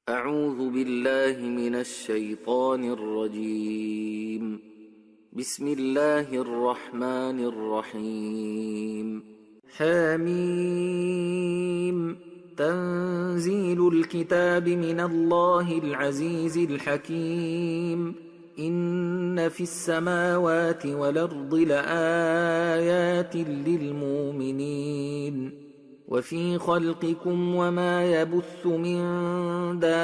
أعوذ بالله من الشيطان الرجيم. بسم الله الرحمن الرحيم. حميم. تنزيل الكتاب من الله العزيز الحكيم. إن في السماوات والأرض لآيات للمؤمنين وفي خلقكم وما يبث من دابة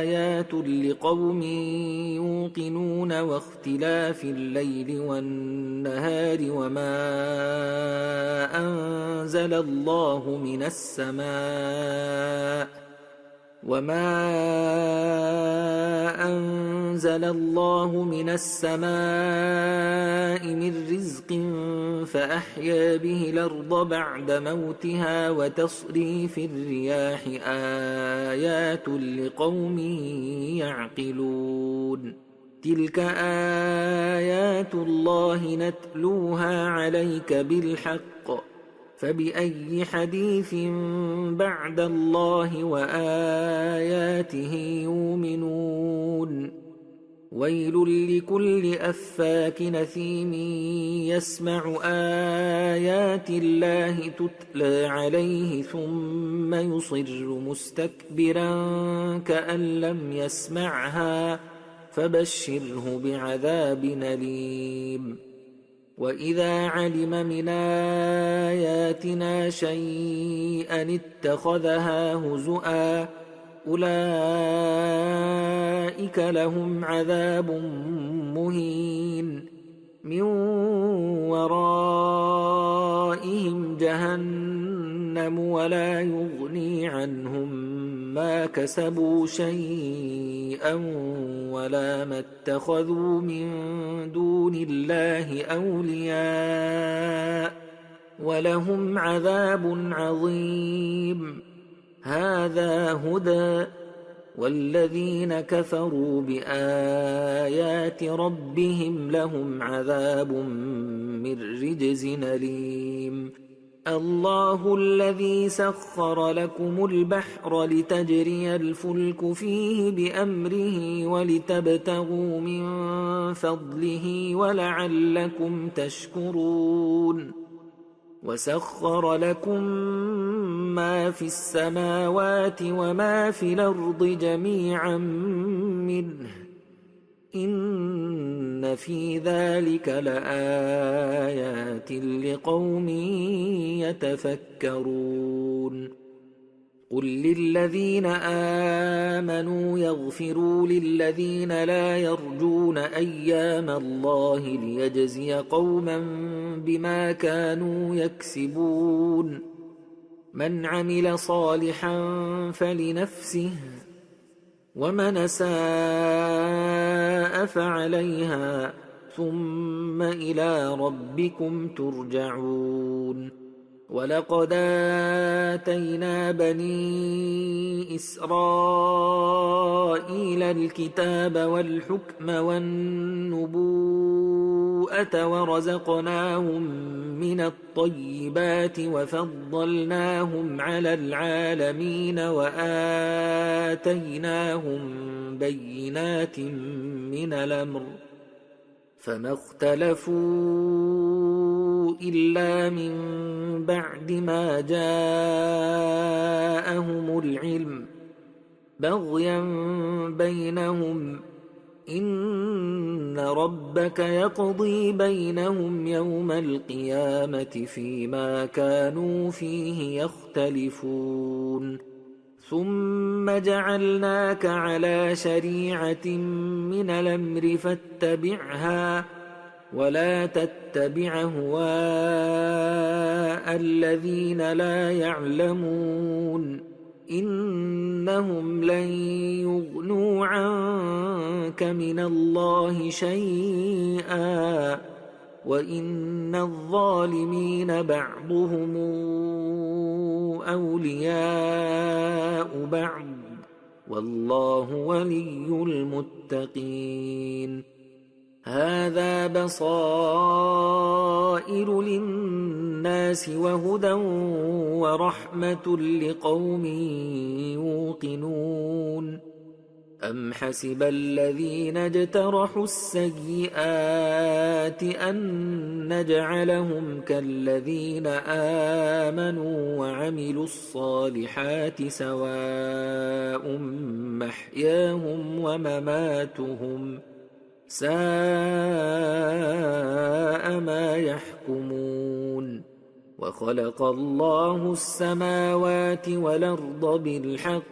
آيات لقوم يوقنون واختلاف الليل والنهار أنزل الله من السماء من رزق فأحيا به الأرض بعد موتها وتصريف الرياح آيات لقوم يعقلون. تلك آيات الله نتلوها عليك بالحق فبأي حديث بعد الله وآياته يؤمنون. ويل لكل أفاك نثيم يسمع آيات الله تتلى عليه ثم يصر مستكبرا كأن لم يسمعها فبشره بعذاب أليم. وإذا علم من آياتنا شيئا اتخذها هزؤا أولئك لهم عذاب مهين من ورائهم جهنم ولا يغني عنهم ما كسبوا شيئا ولا ما اتخذوا من دون الله أولياء ولهم عذاب عظيم. هذا هدى والذين كفروا بآيات ربهم لهم عذاب من رجز أليم. الله الذي سخر لكم البحر لتجري الفلك فيه بأمره ولتبتغوا من فضله ولعلكم تشكرون. وسخر لكم ما في السماوات وما في الأرض جميعا منه إن في ذلك لآيات لقوم يتفكرون. قل للذين آمنوا يغفروا للذين لا يرجون أيام الله ليجزي قوما بما كانوا يكسبون. من عمل صالحا فلنفسه ومن أساء فعليها ثم إلى ربكم ترجعون. ولقد آتينا بني إسرائيل الكتاب والحكم والنبوءة ورزقناهم من الطيبات وفضلناهم على العالمين وآتيناهم بينات من الأمر فما اختلفوا إلا من بعد ما جاءهم العلم بغيا بينهم إن ربك يقضي بينهم يوم القيامة فيما كانوا فيه يختلفون. ثم جعلناك على شريعة من الأمر فاتبعها ولا تتبع أهواء الذين لا يعلمون إنهم لن يغنوا عنك من الله شيئا وإن الظالمين بعضهم أولياء بعض والله ولي المتقين. هذا بصائر للناس وهدى ورحمة لقوم يوقنون أم حسب الذين اجترحوا السيئات أن نجعلهم كالذين آمنوا وعملوا الصالحات سواء محياهم ومماتهم ساء ما يحكمون وخلق الله السماوات والأرض بالحق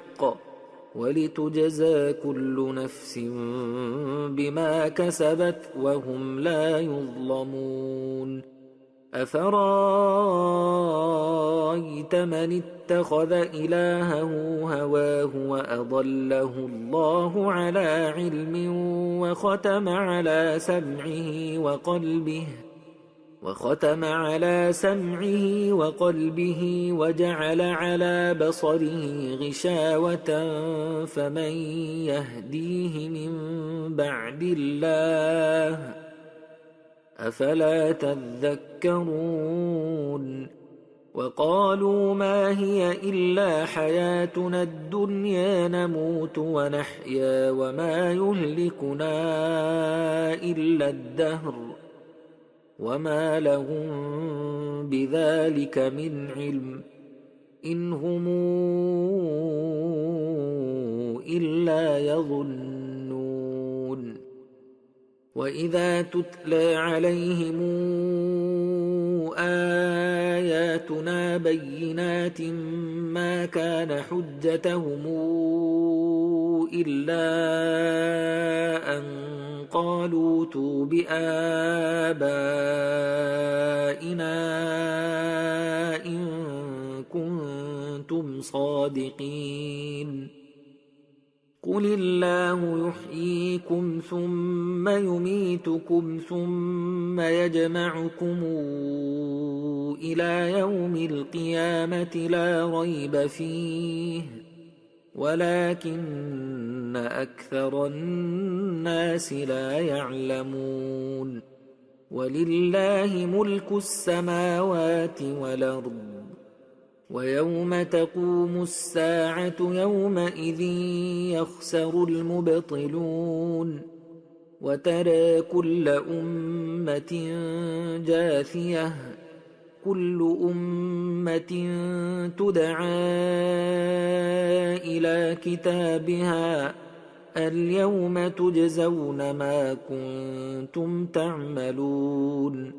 ولتجزى كل نفس بما كسبت وهم لا يظلمون أفرأيت من اتخذ إلهه هواه وأضله الله على علم وختم على سمعه وقلبه وجعل على بصره غشاوة فمن يهديه من بعد الله أفلا تذكرون وقالوا ما هي إلا حياتنا الدنيا نموت ونحيا وما يهلكنا إلا الدهر وما لهم بذلك من علم إن هم إلا يظنون وإذا تتلى عليهم آياتنا بينات ما كان حجتهم إلا أن قالوا ائتوا بآبائنا إن كنتم صادقين قل الله يحييكم ثم يميتكم ثم يجمعكم إلى يوم القيامة لا ريب فيه ولكن أكثر الناس لا يعلمون ولله ملك السماوات والأرض ويوم تقوم الساعة يومئذ يخسر المبطلون وترى كل أمة جاثية كل أمة تدعى إلى كتابها اليوم تجزون ما كنتم تعملون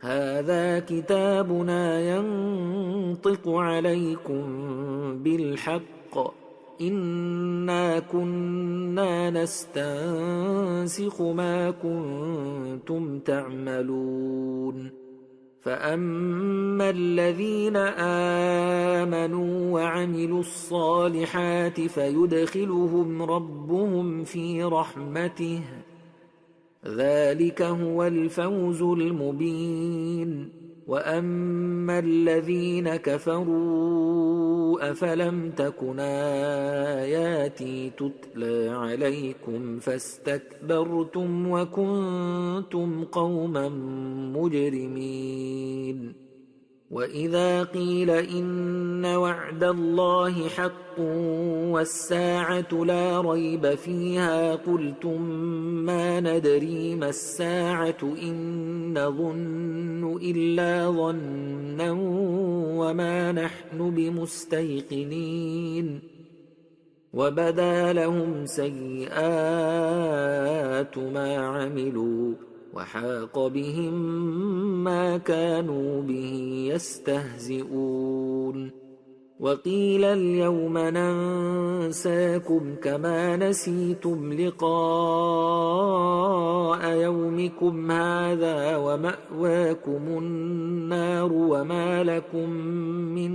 هذا كتابنا ينطق عليكم بالحق إنا كنا نستنسخ ما كنتم تعملون فأما الذين آمنوا وعملوا الصالحات فيدخلهم ربهم في رحمته ذلك هو الفوز المبين وأما الذين كفروا أفلم تكن آياتي تتلى عليكم فاستكبرتم وكنتم قوما مجرمين وإذا قيل إن وعد الله حق والساعة لا ريب فيها قلتم ما ندري ما الساعة إن نظن إلا ظنا وما نحن بمستيقنين وبدا لهم سيئات ما عملوا وحاق بهم ما كانوا به يستهزئون وقيل اليوم ننساكم كما نسيتم لقاء يومكم هذا ومأواكم النار وما لكم من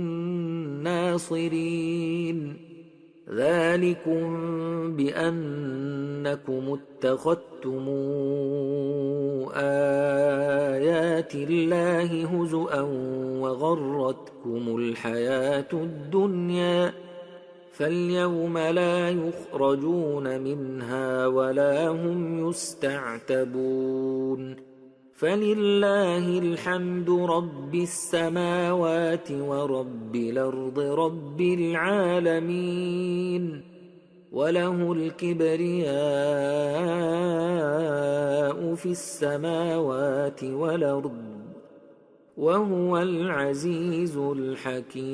ناصرين ذلكم بأنكم اتخذتم آيات الله هزؤا وغرتكم الحياة الدنيا فاليوم لا يخرجون منها ولا هم يستعتبون فلله الحمد رب السماوات ورب الأرض رب العالمين وله الكبرياء في السماوات والأرض وهو العزيز الحكيم